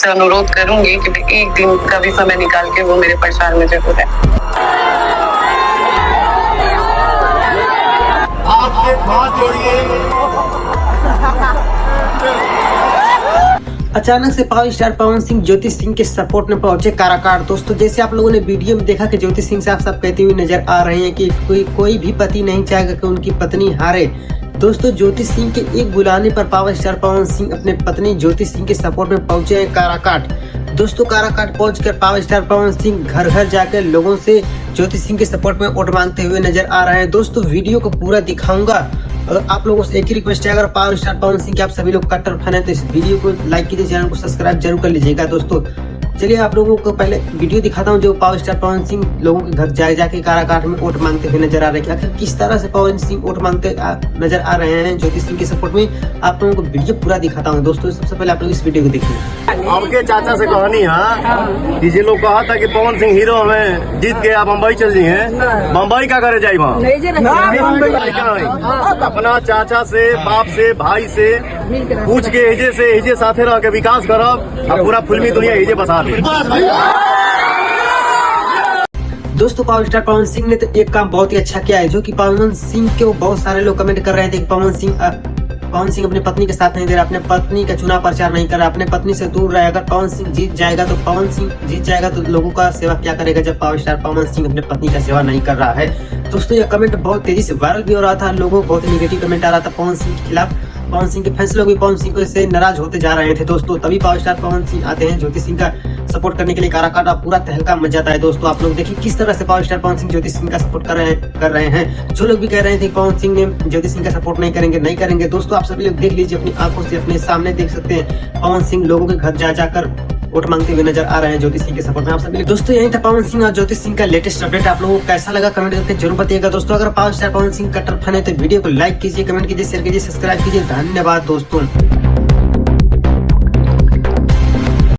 से अनुरोध करूंगी कि एक दिन का भी समय निकाल के वो मेरे प्रचार में जरूर है। आपके हाथ जोड़िए। अचानक से पावर स्टार पवन सिंह ज्योति सिंह के सपोर्ट में पहुंचे काराकाट। दोस्तों, जैसे आप लोगों ने वीडियो में देखा कि ज्योति सिंह साहब सब कहते हुए नजर आ रहे हैं कि कोई भी पति नहीं चाहेगा कि उनकी पत्नी हारे। दोस्तों, ज्योति सिंह के एक बुलाने पर पावर स्टार पवन सिंह अपने पत्नी ज्योति सिंह के सपोर्ट में पहुंचे हैं काराकाट। दोस्तों, काराकाट पहुंचकर पावर स्टार पवन सिंह घर घर जाकर लोगों से ज्योति सिंह के सपोर्ट में वोट मांगते हुए नजर आ रहे हैं। दोस्तों, वीडियो को पूरा दिखाऊंगा और आप लोगों से एक ही रिक्वेस्ट है, अगर पावर स्टार पवन सिंह के आप सभी लोग कट्टर फैन हैं तो इस वीडियो को लाइक कीजिए, चैनल को सब्सक्राइब जरूर कर लीजिएगा। दोस्तों, चलिए आप लोगों को पहले वीडियो दिखाता हूं जो पावर स्टार पवन सिंह लोगों के घर जाके काराकाट में वोट मांगते हुए नजर आ रहे हैं। आखिर किस तरह से पवन सिंह वोट मांगते नजर आ रहे हैं ज्योति सिंह के सपोर्ट में, आप लोगों को वीडियो पूरा दिखाता हूं। दोस्तों, सबसे पहले आप लोग इस वीडियो को देखिए। आपके चाचा से कहानी है कि जे लोग कहा था कि पवन सिंह हीरो में जीत के आप बम्बई चल जी हैं, बम्बई क्या करे जाए वहाँ? अपना चाचा से, बाप से, भाई से पूछ के हिजे साथे रह के विकास करब और पूरा फिल्मी दुनिया हिजे बसा दे। दोस्तों, पावर स्टार पवन सिंह ने तो एक काम बहुत ही अच्छा किया है, जो कि पवन सिंह के बहुत सारे लोग कमेंट कर रहे थे कि पवन सिंह अपनी पत्नी के साथ नहीं दे रहा, अपने पत्नी का चुनाव प्रचार नहीं कर रहा, अपने पत्नी से दूर रहे। अगर पवन सिंह जीत जाएगा तो लोगों का सेवा क्या करेगा जब पावर स्टार पवन सिंह अपने पत्नी का सेवा नहीं कर रहा है। दोस्तों, यह कमेंट बहुत तेजी से वायरल भी हो रहा था, लोगों को बहुत ही निगेटिव कमेंट आ रहा था पवन सिंह के खिलाफ। पवन सिंह के फैंस लोग भी पवन सिंह से नाराज होते जा रहे थे। दोस्तों, तभी पावर स्टार पवन सिंह आते हैं ज्योति सिंह का सपोर्ट करने के लिए काराकाट। पूरा तहलका मच जाता है। दोस्तों, आप लोग देखिए किस तरह से पावर स्टार पवन सिंह ज्योति सिंह का सपोर्ट कर रहे हैं। जो लोग भी कह रहे थे पवन सिंह ने ज्योति सिंह का सपोर्ट नहीं करेंगे। दोस्तों, आप सभी लोग देख लीजिए, अपनी आंखों से अपने सामने देख सकते हैं पवन सिंह लोगों के घर जाकर वोट मांगते हुए नजर आ रहे हैं ज्योति सिंह के सपोर्ट में। आप सभी दोस्तों, यही था पवन सिंह और ज्योति सिंह का लेटेस्ट अपडेट। आप लोगों को कैसा लगा कमेंट करके जरूर बताइएगा। दोस्तों, अगर पावर स्टार पवन सिंह कट्टर फैन है तो वीडियो को लाइक कीजिए, कमेंट कीजिए, शेयर कीजिए, सब्सक्राइब कीजिए। धन्यवाद दोस्तों।